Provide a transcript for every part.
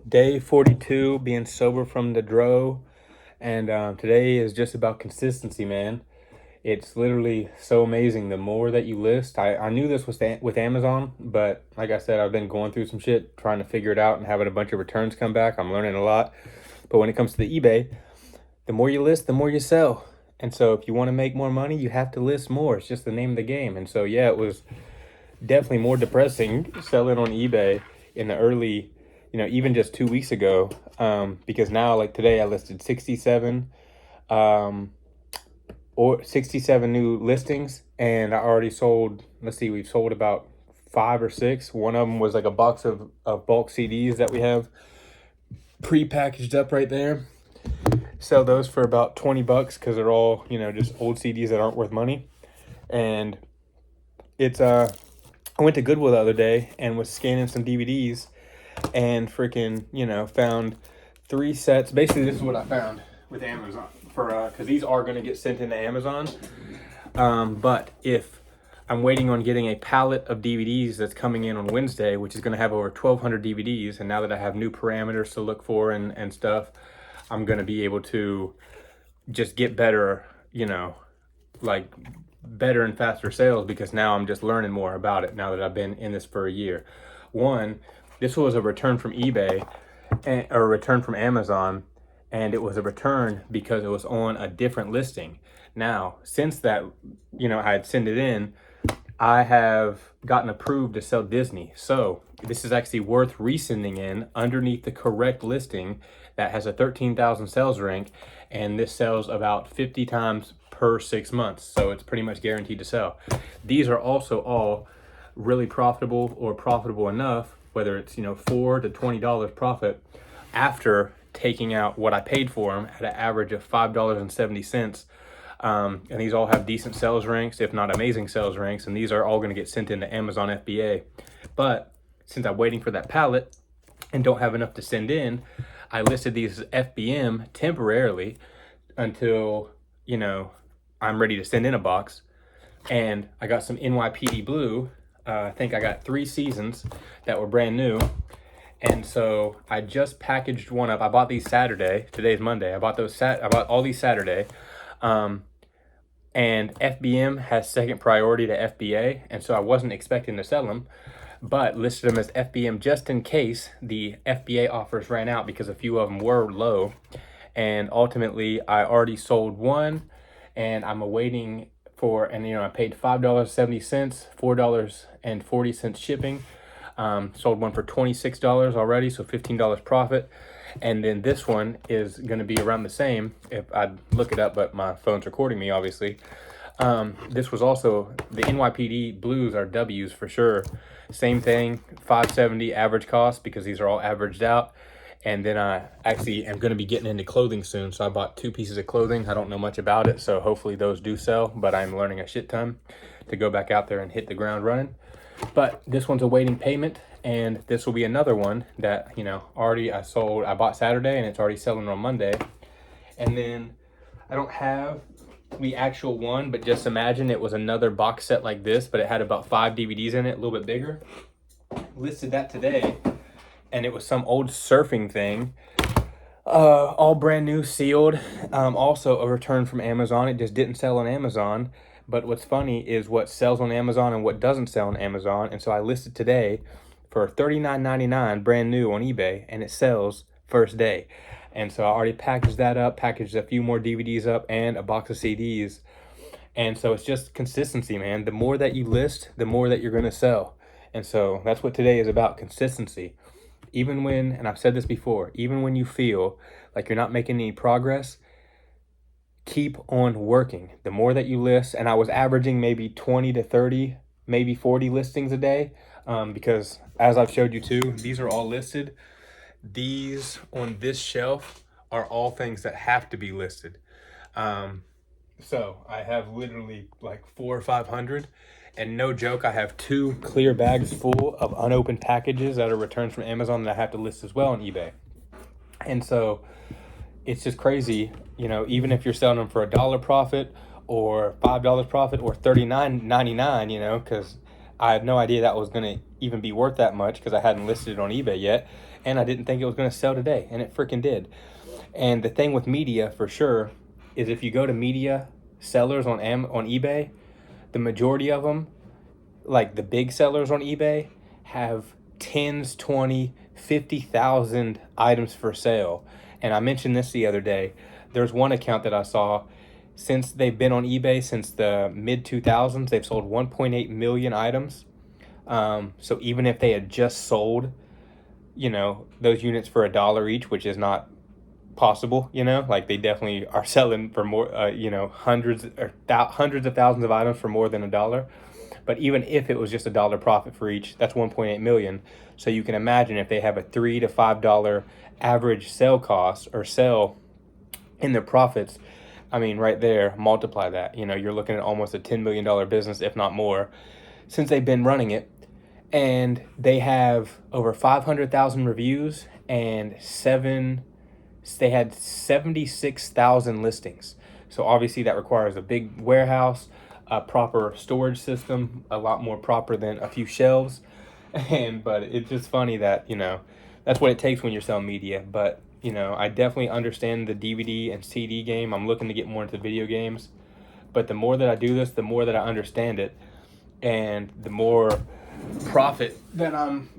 Day 42, being sober from the dro. And today is just about consistency, man. It's literally so amazing. The more that you list, I knew this was with Amazon, but like I said, I've been going through some shit, trying to figure it out and having a bunch of returns come back. I'm learning a lot. But when it comes to the eBay, the more you list, the more you sell. And so if you want to make more money, you have to list more. It's just the name of the game. And so, yeah, it was definitely more depressing selling on eBay in the early, even just 2 weeks ago. Because now, like today, I listed 67, or 67 new listings, and I already sold. Let's see, we've sold about 5 or 6. One of them was like a box of bulk CDs that we have pre-packaged up right there. Sell those for about $20 because they're all just old CDs that aren't worth money. And it's I went to Goodwill the other day and was scanning some DVDs and freaking, found 3 sets. Basically, this is what I found with Amazon for because these are going to get sent into Amazon. But if I'm waiting on getting a pallet of DVDs that's coming in on Wednesday, which is going to have over 1,200 DVDs, and now that I have new parameters to look for and stuff, I'm going to be able to just get better, like better and faster sales, because now I'm just learning more about it now that I've been in this for a year. One, this was a return from eBay or a return from Amazon, and it was a return because it was on a different listing. Now, since that, I had sent it in, I have gotten approved to sell Disney. So this is actually worth resending in underneath the correct listing that has a 13,000 sales rank, and this sells about 50 times per 6 months. So it's pretty much guaranteed to sell. These are also all really profitable or profitable enough, whether it's, $4 to $20 profit after taking out what I paid for them at an average of $5.70. And these all have decent sales ranks, if not amazing sales ranks, and these are all going to get sent into Amazon FBA. But since I'm waiting for that pallet and don't have enough to send in, I listed these as FBM temporarily until, I'm ready to send in a box. And I got some NYPD Blue. I think I got 3 seasons that were brand new. And so I just packaged one up. I bought these Saturday. Today's Monday. I bought all these Saturday. And FBM has second priority to FBA, and so I wasn't expecting to sell them, but listed them as FBM just in case the FBA offers ran out, because a few of them were low. And ultimately, I already sold one, and I'm awaiting for, and I paid $5.70, $4.40 shipping. Sold one for $26 already, so $15 profit. And then this one is going to be around the same if I look it up, but my phone's recording me, obviously. This was also, the NYPD Blues are W's for sure. Same thing, $5.70 average cost, because these are all averaged out. And then I actually am going to be getting into clothing soon, so I bought 2 pieces of clothing. I don't know much about it, so hopefully those do sell, but I'm learning a shit ton to go back out there and hit the ground running. But this one's awaiting payment, and this will be another one that, already I bought Saturday, and it's already selling on Monday. And then I don't have the actual one, but just imagine it was another box set like this, but it had about 5 DVDs in it, a little bit bigger. Listed that today, and it was some old surfing thing, all brand new, sealed. Also a return from Amazon. It just didn't sell on Amazon. But what's funny is what sells on Amazon and what doesn't sell on Amazon. And so I listed today for $39.99 brand new on eBay, and it sells first day. And so I already packaged that up, packaged a few more DVDs up, and a box of CDs. And so it's just consistency, man. The more that you list, the more that you're going to sell. And so that's what today is about, consistency. Even when, and I've said this before, even when you feel like you're not making any progress, keep on working. The more that you list, and I was averaging maybe 20 to 30, maybe 40 listings a day, because as I've showed you too, these are all listed. These on this shelf are all things that have to be listed. So I have literally like 400 or 500, and no joke, I have 2 clear bags full of unopened packages that are returns from Amazon that I have to list as well on eBay. And so it's just crazy, even if you're selling them for $1 profit or $5 profit or $39.99, because I had no idea that was going to even be worth that much, because I hadn't listed it on eBay yet. and I didn't think it was going to sell today, and it freaking did. And the thing with media, for sure, is if you go to media sellers on eBay, the majority of them, like the big sellers on eBay, have tens, 20, 50,000 items for sale. And I mentioned this the other day. There's one account that I saw, since they've been on eBay since the mid 2000s, they've sold 1.8 million items. So even if they had just sold, those units for $1 each, which is not possible, like they definitely are selling for more, hundreds of thousands of items for more than $1. But even if it was just $1 profit for each, that's 1.8 million. So you can imagine if they have a $3 to $5 average sale cost or sell in their profits, I mean, right there, multiply that. You're looking at almost a $10 million business, if not more, since they've been running it. And they have over 500,000 reviews and they had 76,000 listings. So obviously that requires a big warehouse, a proper storage system, a lot more proper than a few shelves. But it's just funny that, that's what it takes when you're selling media. But, I definitely understand the DVD and CD game. I'm looking to get more into video games. But the more that I do this, the more that I understand it, and the more profit that I'm,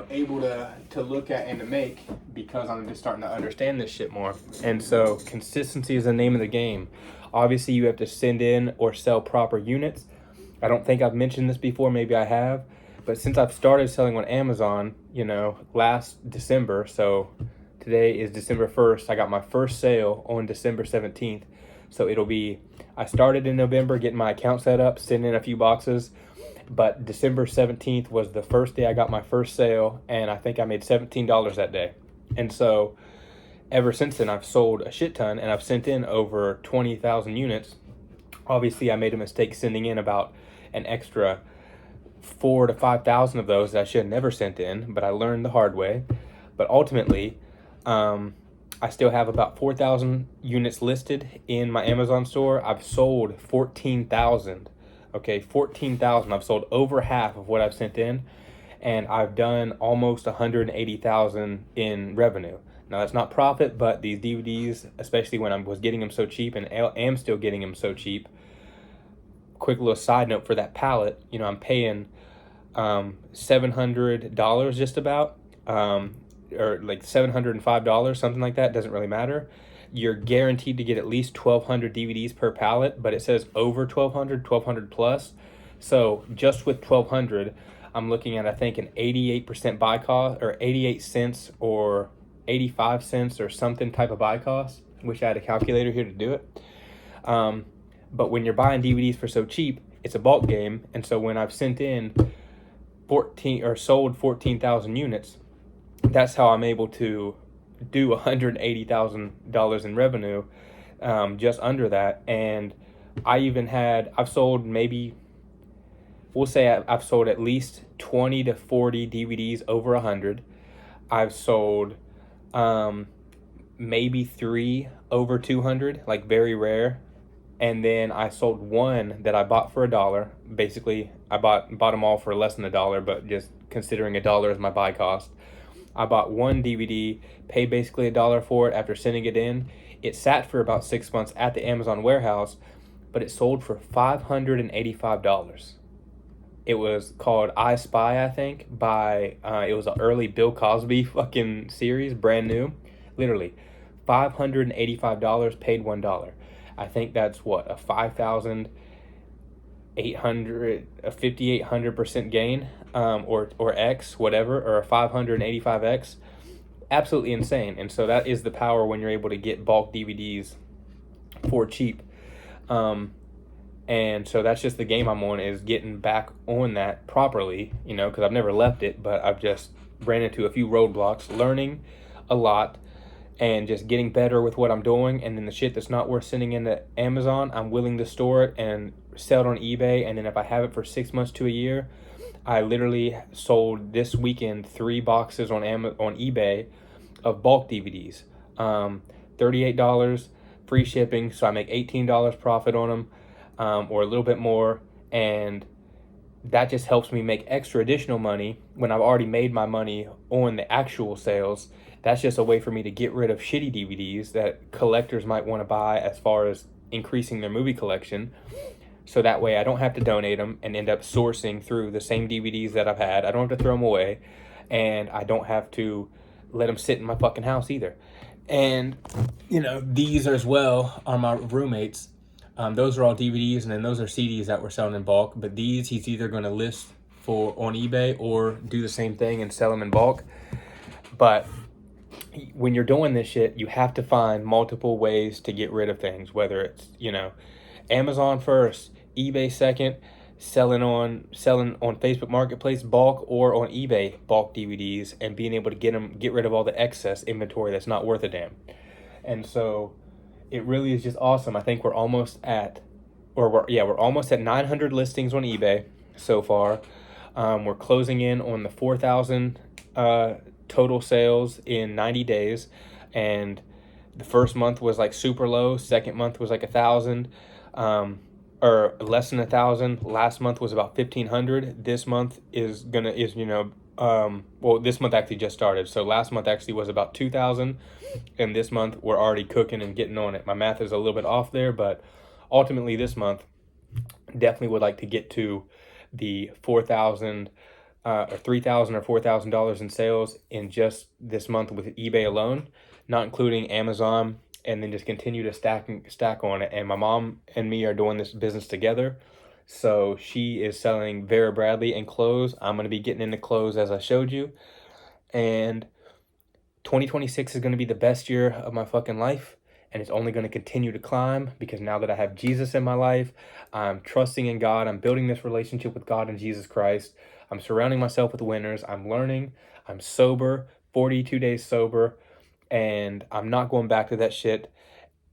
able to look at and to make, because I'm just starting to understand this shit more. And so consistency is the name of the game. Obviously, you have to send in or sell proper units. I don't think I've mentioned this before. Maybe I have. But since I've started selling on Amazon, last December, so today is December 1st, I got my first sale on December 17th. So I started in November getting my account set up, sending in a few boxes. But December 17th was the first day I got my first sale, and I think I made $17 that day. And so ever since then, I've sold a shit ton, and I've sent in over 20,000 units. Obviously, I made a mistake sending in about an extra 4,000 to 5,000 of those that I should have never sent in, but I learned the hard way. But ultimately, I still have about 4,000 units listed in my Amazon store. I've sold 14,000. Okay, 14,000. I've sold over half of what I've sent in, and I've done almost 180,000 in revenue. Now that's not profit, but these DVDs, especially when I was getting them so cheap and am still getting them so cheap. Quick little side note for that pallet, I'm paying $700 just about, or like $705, something like that. Doesn't really matter. You're guaranteed to get at least 1,200 DVDs per pallet, but it says over 1,200 plus. So just with 1,200, I'm looking at, I think, an 88% buy cost, or 88 cents or 85 cents or something type of buy cost. Wish I had a calculator here to do it. But when you're buying DVDs for so cheap, it's a bulk game. And so when I've sent in sold 14,000 units, that's how I'm able to do $180,000 in revenue, just under that. And I've sold I've sold at least 20 to 40 DVDs over 100. I've sold maybe 3 over 200, like very rare. And then I sold one that I bought for $1. Basically, I bought them all for less than $1, but just considering $1 as my buy cost. I bought one DVD, paid basically $1 for it after sending it in. It sat for about 6 months at the Amazon warehouse, but it sold for $585. It was called I Spy, I think, it was an early Bill Cosby fucking series, brand new. Literally, $585, paid $1. I think that's what, a 5,800% gain, or X, whatever, or a 585X. Absolutely insane. And so that is the power when you're able to get bulk DVDs for cheap. And so that's just the game I'm on, is getting back on that properly, because I've never left it, but I've just ran into a few roadblocks, learning a lot, and just getting better with what I'm doing. And then the shit that's not worth sending into Amazon, I'm willing to store it and sell it on eBay. And then if I have it for 6 months to a year, I literally sold this weekend 3 boxes on eBay of bulk DVDs. $38, free shipping, so I make $18 profit on them, or a little bit more. And that just helps me make extra additional money when I've already made my money on the actual sales. That's just a way for me to get rid of shitty DVDs that collectors might want to buy as far as increasing their movie collection. So that way I don't have to donate them and end up sourcing through the same DVDs that I've had. I don't have to throw them away, and I don't have to let them sit in my fucking house either. And, you know, these as well are my roommates. Those are all DVDs, and then those are CDs that we're selling in bulk. But these, he's either going to list for on eBay or do the same thing and sell them in bulk. But when you're doing this shit, you have to find multiple ways to get rid of things, whether it's, you know, Amazon first, eBay second, selling on Facebook Marketplace bulk, or on eBay bulk DVDs, and being able to get rid of all the excess inventory that's not worth a damn. And so it really is just awesome. I think we're almost at 900 listings on eBay so far. We're closing in on the 4,000 total sales in 90 days, and the first month was like super low. Second month was like 1,000, or less than 1,000. Last month was about 1,500. This month this month actually just started. So last month actually was about 2,000, and this month we're already cooking and getting on it. My math is a little bit off there, but ultimately this month definitely would like to get to the 4,000 or 3,000 or $4,000 in sales in just this month with eBay alone, not including Amazon, and then just continue to stack on it. And my mom and me are doing this business together. So she is selling Vera Bradley and clothes. I'm going to be getting into clothes as I showed you. And 2026 is going to be the best year of my fucking life. And it's only going to continue to climb, because now that I have Jesus in my life, I'm trusting in God. I'm building this relationship with God and Jesus Christ. I'm surrounding myself with winners. I'm learning. I'm sober, 42 days sober. And I'm not going back to that shit.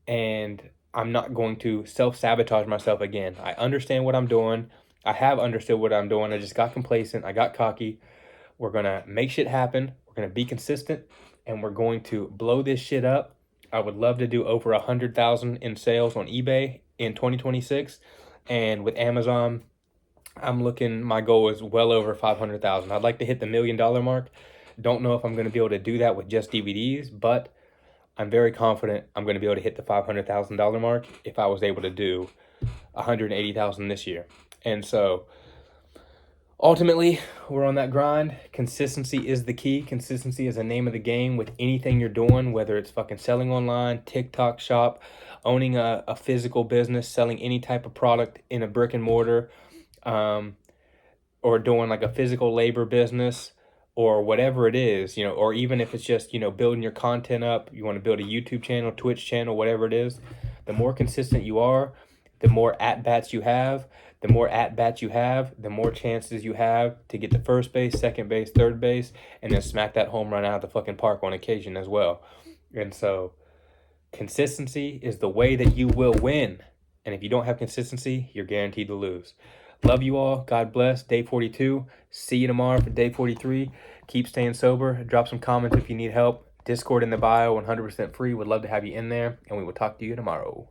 And I'm not going to self-sabotage myself again. I understand what I'm doing. I have understood what I'm doing. I just got complacent. I got cocky. We're going to make shit happen. We're going to be consistent. And we're going to blow this shit up. I would love to do over 100,000 in sales on eBay in 2026. And with Amazon, my goal is well over 500,000. I'd like to hit the $1 million mark. Don't know if I'm going to be able to do that with just DVDs, but I'm very confident I'm going to be able to hit the $500,000 mark if I was able to do 180,000 this year. And so ultimately, we're on that grind. Consistency is the key. Consistency is the name of the game with anything you're doing, whether it's fucking selling online, TikTok shop, owning a physical business, selling any type of product in a brick and mortar, or doing like a physical labor business, or whatever it is, you know, or even if it's just, you know, building your content up, you want to build a YouTube channel, Twitch channel, whatever it is, the more consistent you are, the more at-bats you have. The more at-bats you have, the more chances you have to get to first base, second base, third base, and then smack that home run out of the fucking park on occasion as well. And so consistency is the way that you will win. And if you don't have consistency, you're guaranteed to lose. Love you all. God bless. Day 42. See you tomorrow for day 43. Keep staying sober. Drop some comments if you need help. Discord in the bio, 100% free. Would love to have you in there. And we will talk to you tomorrow.